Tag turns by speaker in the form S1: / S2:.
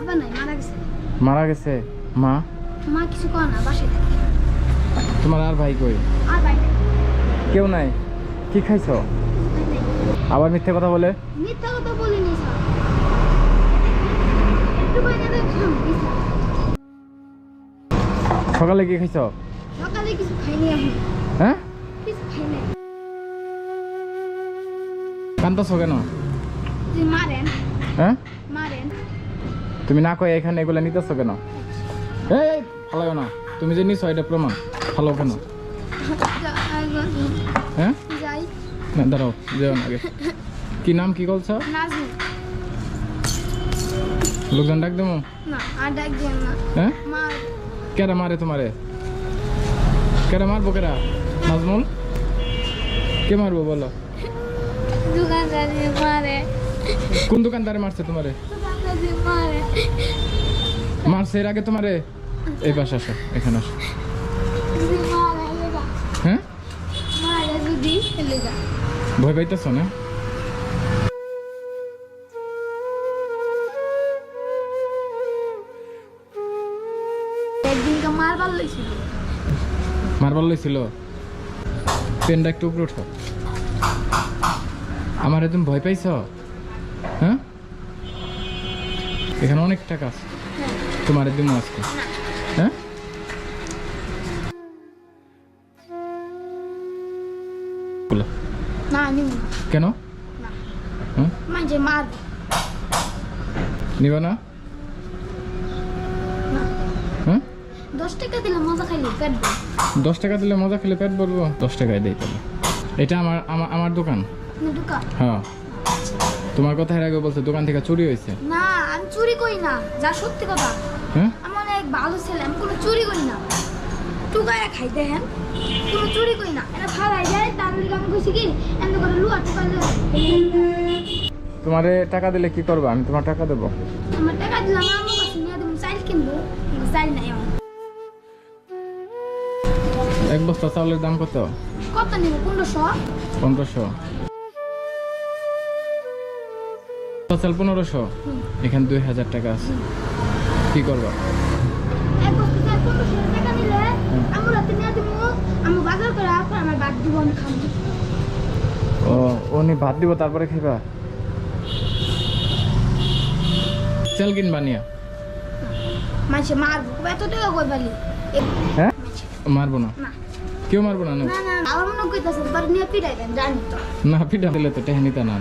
S1: বাবা নাই, মারা গেছে।
S2: মারা গেছে? মা?
S1: মা কিছু কয় না, বাসায় থাকে।
S2: তোমার আর ভাই কই?
S1: আর ভাই নাই।
S2: কেউ নাই? কি খাইছো? আবার মিথ্যে কথা বলে?
S1: মিথ্যা কথা বলিনি স্যার। একটু কই না দেখলাম বিছা।
S2: সকালে কি খাইছো?
S1: সকালে কিছু খাইনি এখন।
S2: হ্যাঁ?
S1: কিছু খাই নাই।
S2: কান্দছো কেন?
S1: তুই মারেন।
S2: হ্যাঁ?
S1: মারেন।
S2: তুমি না কই এখানে এগুলা নিতেছো কেন? এই ফালাও না, তুমি যে নিছো এটা প্রমাণ। ফালাও কেন? হ্যাঁ?
S1: যাই।
S2: না দাঁড়াও, যেও না আগে। কি নাম কি বলছো?
S1: নাজু।
S2: লোকজন ডাক দেবো?
S1: না, আর ডাক দেন না।
S2: হ্যাঁ?
S1: মার।
S2: কেরা মারে তোমারে? কেরা মারবো কেরা? নাজমুল? কে মারবো বলো?
S1: দোকানদারি মারে।
S2: কোন দোকানদারে মারছে তোমারে?
S1: দোকানদারি মারে।
S2: মারছে এর আগে তোমারে? এই পাশে আসো, এখানে আসো।
S1: যদি মারে এলেগা।
S2: হ্যাঁ?
S1: মারে যদি এলেগা।
S2: ভয় পাইতেছো না?
S1: একদিনকে মারবার লইছিল।
S2: মারবার লইছিল? পেনটা একটু উপরে উঠো। আমারে তুমি ভয় পাইছো? হ্যাঁ? এখানে অনেক টাকা আছে, তোমারে দিমু আজকে। হ্যাঁ? বলো।
S1: না নিব না।
S2: কেন?
S1: না।
S2: হ্যাঁ?
S1: মাঝে মার।
S2: নিবা না?
S1: না।
S2: হ্যাঁ?
S1: 10 টাকা দিলে মজা খাইলে পেট ভরে।
S2: 10 টাকা দিলে মজা খেলে পেট ভরবো? 10 টাকায় দেই তাহলে। এটা আমার দোকান।
S1: না দোকান।
S2: হ্যাঁ। তোমার কথা এর আগে বলছে দোকান থেকে চুরি হয়েছে।
S1: না আমি চুরি করি না, যা সত্যি কথা।
S2: হ্যাঁ?
S1: আমি অনেক ভালো ছেলে, আমি কোনো চুরি করি না। টুকায়া খাই দেখেন, কোনো চুরি করি না। এটা ফালাই যায়, তার লিগে আমি কইছি কি এমনি করে লুয়া টুকালে।
S2: তোমারে টাকা দিলে কি করবা? আমি তোমার টাকা দেবো।
S1: আমার টাকা দিলাম, আমার কাছে নিয়ে তুমি চাইল কিনবো, চাইল নাই আমার।
S2: এক বস্তা চাউলের দাম কত?
S1: কত নিব? 1500।
S2: 1500। চাল 1500। এখানে 2000 টাকা আছে, কি করবা?
S1: এক বস্তা চাল 1500 টাকা নিলে আমি রাতে নিয়ে দিব, আমি বাজার করে আপনি আমার বাদ দিব, আমি খাবো।
S2: ও উনি ভাত দিব তারপরে খাইবা? চাল কিনবা নিয়া?
S1: মাঝে মারবো, এত টাকা কই বালি?
S2: হ্যাঁ? মারবো না?
S1: না
S2: কেউ মারবো না?
S1: না না, আমার মনে কইতাছে তোর নিয়ে পিটাই দেন, জানি তো।
S2: না পিঠা দিলে তো টেহা নিতা না।